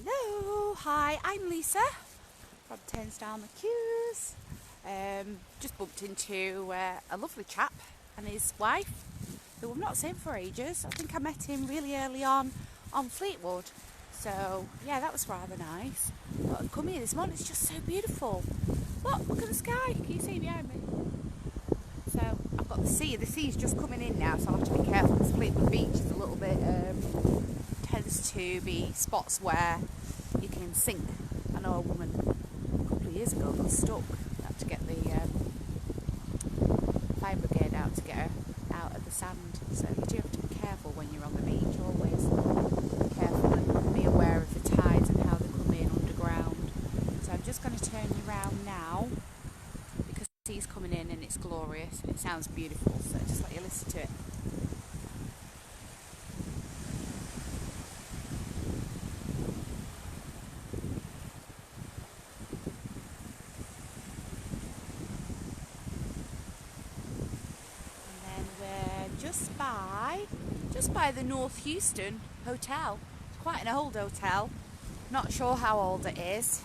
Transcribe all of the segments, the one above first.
Hello, hi, I'm Lisa from Turnstyle Mcqs. Just bumped into a lovely chap and his wife who I've not seen for ages. I think I met him really early on Fleetwood. So yeah, that was rather nice. But I've come here this morning, it's just so beautiful. Look at the sky, can you see behind me? So I've got the sea's just coming in now, so I'll have to be careful because Fleetwood Beach is a little bit, tends to be spots where you can sink. I know a woman a couple of years ago got stuck, had to get the fire brigade out to get her out of the sand. So you do have to be careful when you're on the beach, always be careful and be aware of the tides and how they come in underground. So I'm just going to turn you around now because the sea's coming in and it's glorious and it sounds beautiful, so just let you listen to it. Just by the North Houston Hotel. It's quite an old hotel. Not sure how old it is.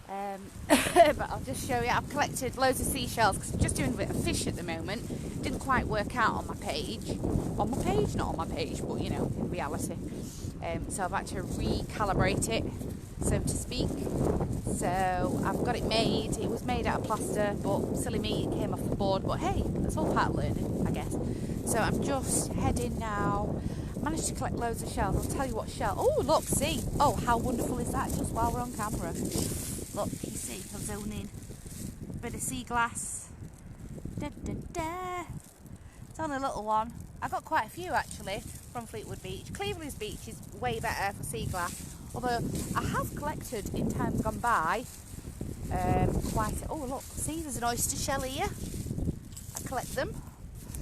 But I'll just show you. I've collected loads of seashells because I'm just doing a bit of fish at the moment. Didn't quite work out on my page. On my page? Not on my page, but you know, in reality. So I've had to recalibrate it, so to speak. So I've got it made. It was made out of plaster, but silly me, it came off the board. But hey, that's all part of learning, I guess. So I'm just heading now. Managed to collect loads of shells. I'll tell you what shell. Oh, look, see. Oh, how wonderful is that? Just while we're on camera. Look, you see, I'll zone in. Bit of sea glass. Da, da, da. It's on a little one. I got quite a few actually from Fleetwood Beach. Cleveland's beach is way better for sea glass. Although I have collected in times gone by oh look, see there's an oyster shell here. I collect them.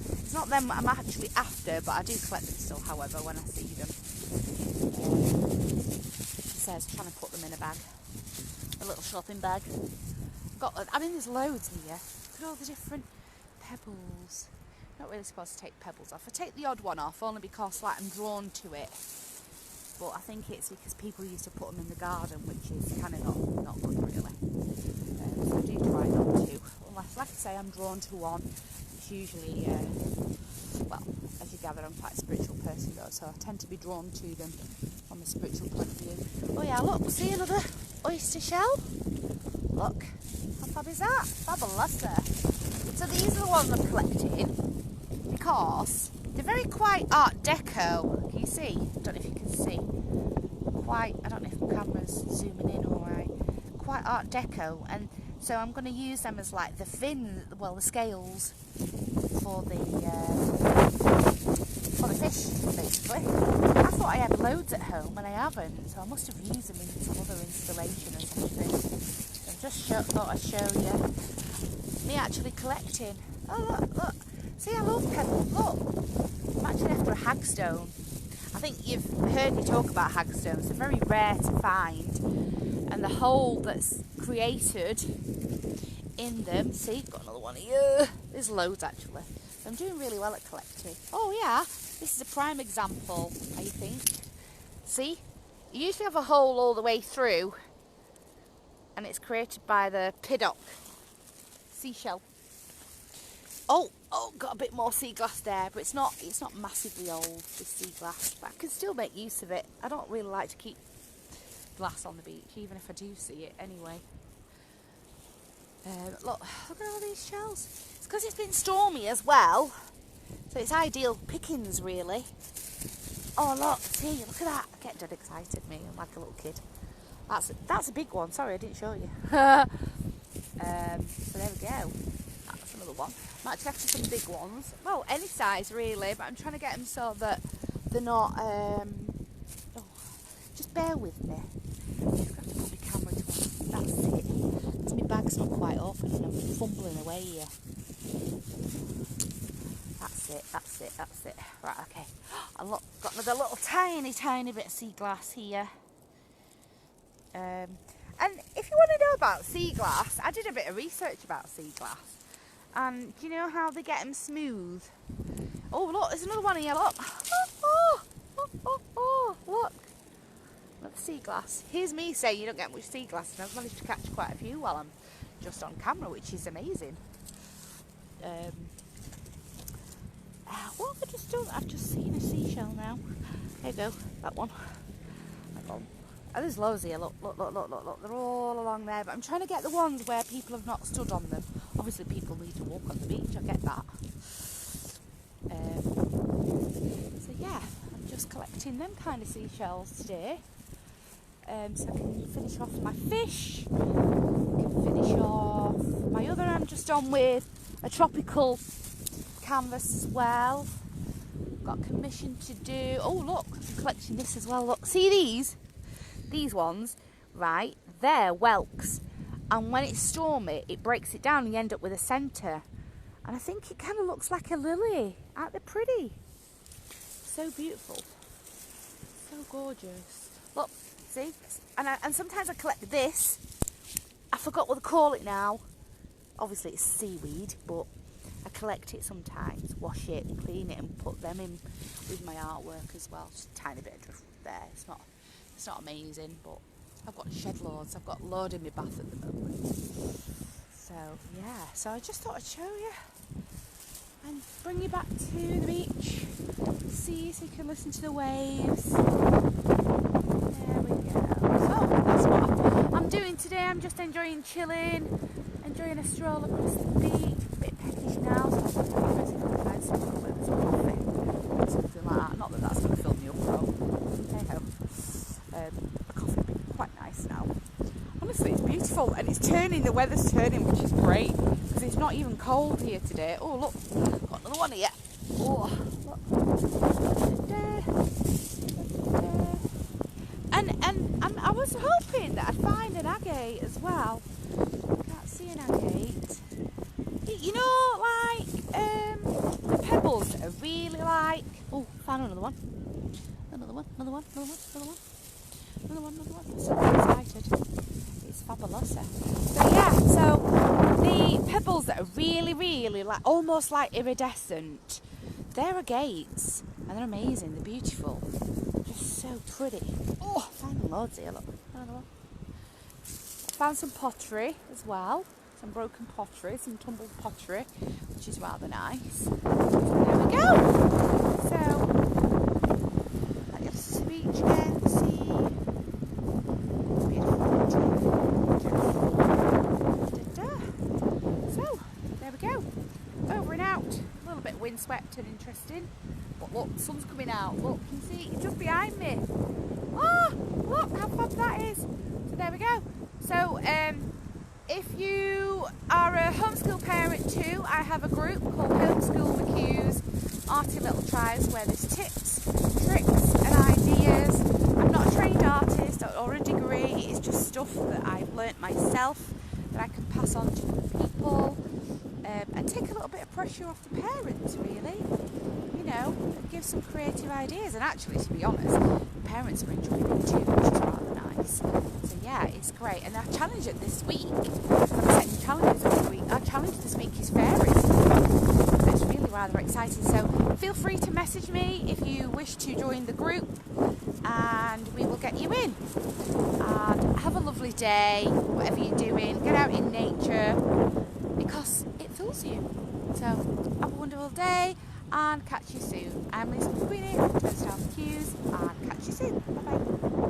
It's not them I'm actually after, but I do collect them still, however, when I see them. It says trying to put them in a bag. A little shopping bag. There's loads here. Look at all the different pebbles. Not really supposed to take pebbles off. I take the odd one off only because I'm drawn to it. But I think it's because people used to put them in the garden, which is kind of not good really. So I do try not to. Unless, like I say, I'm drawn to one. It's usually, well, as you gather, I'm quite a spiritual person though, so I tend to be drawn to them from a spiritual point of view. Oh yeah, look, see another oyster shell? Look, how fab is that? Fabulous. So these are the ones I'm collecting because they're very quite Art Deco. Can you see? I don't know if you can see. I don't know if the camera's zooming in alright. Quite Art Deco, and so I'm going to use them as like the the scales for the fish, basically. I thought I had loads at home, and I haven't, so I must have used them in some other installation or something. So thought I'd show you me actually collecting. Oh look! See, I love pebbles. Look, I'm actually after a hagstone. I think you've heard me talk about hagstones. They're very rare to find, and the hole that's created in them. See, got another one here. There's loads actually. I'm doing really well at collecting. Oh yeah, this is a prime example, I think. See, you usually have a hole all the way through, and it's created by the piddock seashell. Oh, got a bit more sea glass there, but it's not massively old, this sea glass, but I can still make use of it. I don't really like to keep glass on the beach, even if I do see it anyway. Look at all these shells. It's because it's been stormy as well, so it's ideal pickings really. Oh look, see, look at that. I get dead excited, me, I'm like a little kid. That's a big one, sorry I didn't show you. So there we go. That's another one. I'm actually after some big ones. Well, any size really, but I'm trying to get them so that they're not, just bear with me. I'm just going to have to put my camera to one. That's it. Because my bag's not quite open and I'm fumbling away here. That's it. Right, okay. I've got another little tiny bit of sea glass here. And if you want to know about sea glass, I did a bit of research about sea glass. And do you know how they get them smooth? Oh look, there's another one here, look. Look sea glass. Here's me saying you don't get much sea glass, and I've managed to catch quite a few while I'm just on camera, which is amazing. What have I just done? I've just seen a seashell now. There you go, that one. Oh, there's loads here. Look. They're all along there, but I'm trying to get the ones where people have not stood on them. Obviously, people need to walk on the beach. I get that. So yeah, I'm just collecting them kind of seashells today. So I can finish off my fish. I can finish off my other. I'm just on with a tropical canvas as well. Got commission to do. Oh look, I'm collecting this as well. Look, see these ones, right? They're whelks, and when it's stormy, it breaks it down, and you end up with a centre. And I think it kind of looks like a lily. Aren't they pretty? So beautiful, so gorgeous. Look, see? And sometimes I collect this. I forgot what they call it now. Obviously, it's seaweed, but I collect it sometimes, wash it, clean it, and put them in with my artwork as well. Just a tiny bit of driftwood there. It's not amazing, but I've got shed loads. I've got a load in my bath at the moment. So yeah, so I just thought I'd show you and bring you back to the beach. See, so you can listen to the waves. There we go. So that's what I'm doing today. I'm just enjoying chilling, enjoying a stroll across the beach. A bit peckish now, so I'm going to find something where there's coffee or something like that. Not that that's going to fill me up, though. Hey ho. A coffee would be quite nice now. Honestly, it's beautiful, and it's turning. The weather's turning, which is great because it's not even cold here today. Oh look, got another one here. Oh look. And I was hoping that I'd find an agate as well. Can't see an agate. You know, like the pebbles that are really like. Oh, found another one. Another one. I'm so excited. It's fabulosa. So yeah, so the pebbles that are really, really like almost like iridescent, they're agates, and they're amazing. They're beautiful. Just so pretty. Oh, found loads here. Look, another one. Found some pottery as well. Some broken pottery, some tumbled pottery, which is rather nice. There we go. So, I get to the beach again, see beautiful. So, there we go. Over and out. A little bit windswept and interesting. But look, the sun's coming out. Look, you can see it's just behind me. Oh, look how fab that is. So there we go. So, if you are a homeschool parent too, I have a group called Homeschool Mcqs, Arty Little Tries, where there's tips, tricks and ideas. I'm not a trained artist or a degree, it's just stuff that I've learnt myself that I can pass on to other people, and take a little bit of pressure off the parents really, you know, give some creative ideas. And actually, to be honest, parents are enjoying it too, which is rather nice. So yeah, it's great. And our challenge at this week, I'm setting challenges every week. Our challenge this week is fairies. So it's really rather exciting. So feel free to message me if you wish to join the group, and we will get you in. And have a lovely day, whatever you're doing. Get out in nature because it fills you. So have a wonderful day and catch you soon. I'm Mcqueenie from Turnstyle Mcqs, and catch you soon. Bye bye.